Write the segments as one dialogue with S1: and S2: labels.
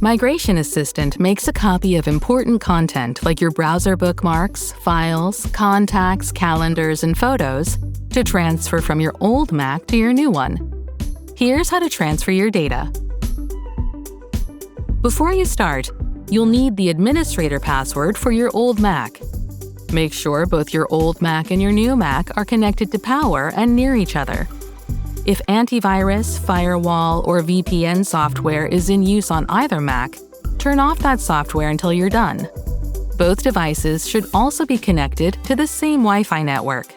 S1: Migration Assistant makes a copy of important content like your browser bookmarks, files, contacts, calendars, and photos to transfer from your old Mac to your new one. Here's how to transfer your data. Before you start, you'll need the administrator password for your old Mac. Make sure both your old Mac and your new Mac are connected to power and near each other. If antivirus, firewall, or VPN software is in use on either Mac, turn off that software until you're done. Both devices should also be connected to the same Wi-Fi network.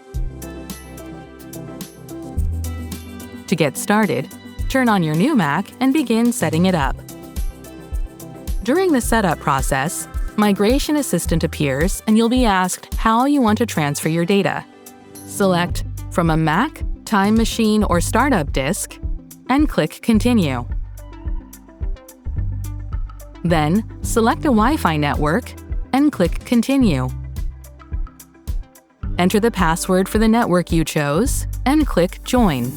S1: To get started, turn on your new Mac and begin setting it up. During the setup process, Migration Assistant appears and you'll be asked how you want to transfer your data. Select from a Mac, Time Machine, or Startup Disk, and click Continue. Then, select a Wi-Fi network and click Continue. Enter the password for the network you chose and click Join.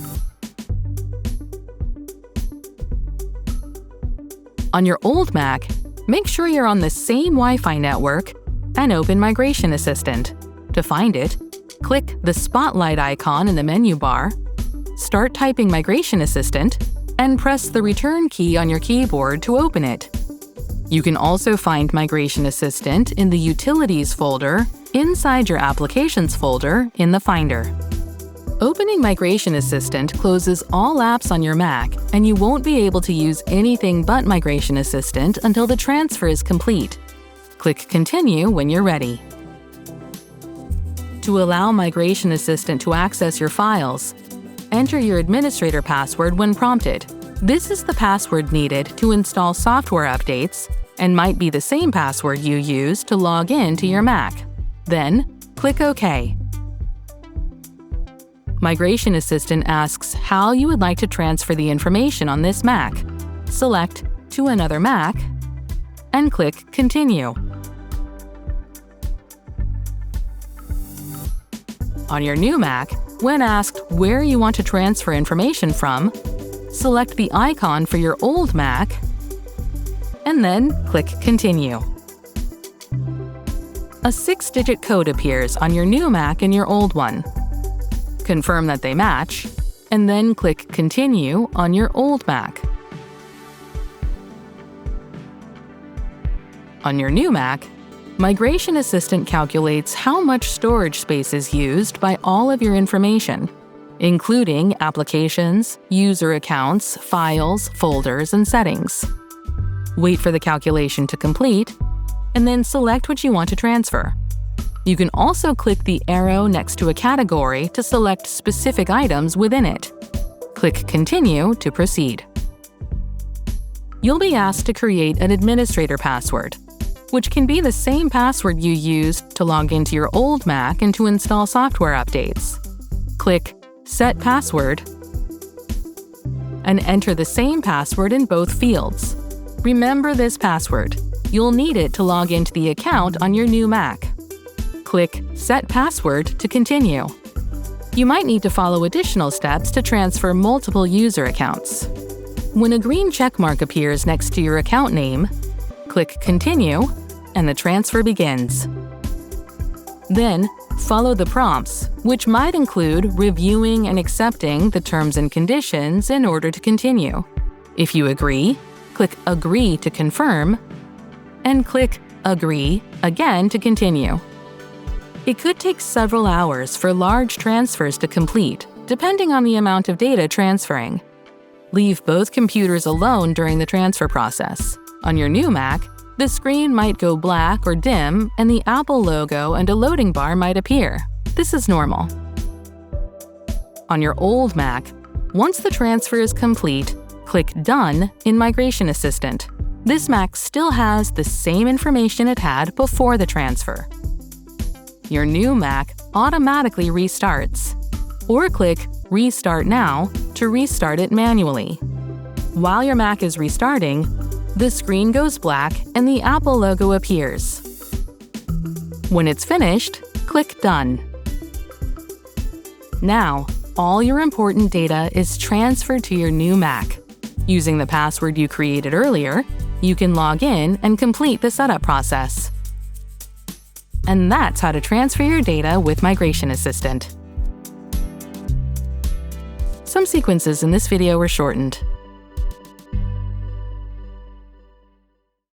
S1: On your old Mac, make sure you're on the same Wi-Fi network and open Migration Assistant. To find it, click the spotlight icon in the menu bar, start typing Migration Assistant, and press the Return key on your keyboard to open it. You can also find Migration Assistant in the Utilities folder inside your Applications folder in the Finder. Opening Migration Assistant closes all apps on your Mac, and you won't be able to use anything but Migration Assistant until the transfer is complete. Click Continue when you're ready. To allow Migration Assistant to access your files, enter your administrator password when prompted. This is the password needed to install software updates and might be the same password you use to log in to your Mac. Then, click OK. Migration Assistant asks how you would like to transfer the information on this Mac. Select to another Mac and click Continue. On your new Mac, when asked where you want to transfer information from, select the icon for your old Mac and then click Continue. A 6-digit code appears on your new Mac and your old one. Confirm that they match, and then click Continue on your old Mac. On your new Mac, Migration Assistant calculates how much storage space is used by all of your information, including applications, user accounts, files, folders, and settings. Wait for the calculation to complete, and then select what you want to transfer. You can also click the arrow next to a category to select specific items within it. Click Continue to proceed. You'll be asked to create an administrator password, which can be the same password you used to log into your old Mac and to install software updates. Click Set Password and enter the same password in both fields. Remember this password. You'll need it to log into the account on your new Mac. Click Set Password to continue. You might need to follow additional steps to transfer multiple user accounts. When a green checkmark appears next to your account name, click Continue, and the transfer begins. Then, follow the prompts, which might include reviewing and accepting the terms and conditions in order to continue. If you agree, click Agree to confirm, and click Agree again to continue. It could take several hours for large transfers to complete, depending on the amount of data transferring. Leave both computers alone during the transfer process. On your new Mac, the screen might go black or dim, and the Apple logo and a loading bar might appear. This is normal. On your old Mac, once the transfer is complete, click Done in Migration Assistant. This Mac still has the same information it had before the transfer. Your new Mac automatically restarts. Or click Restart Now to restart it manually. While your Mac is restarting, the screen goes black and the Apple logo appears. When it's finished, click Done. Now, all your important data is transferred to your new Mac. Using the password you created earlier, You can log in and complete the setup process. And that's how to transfer your data with Migration Assistant. Some sequences in this video were shortened.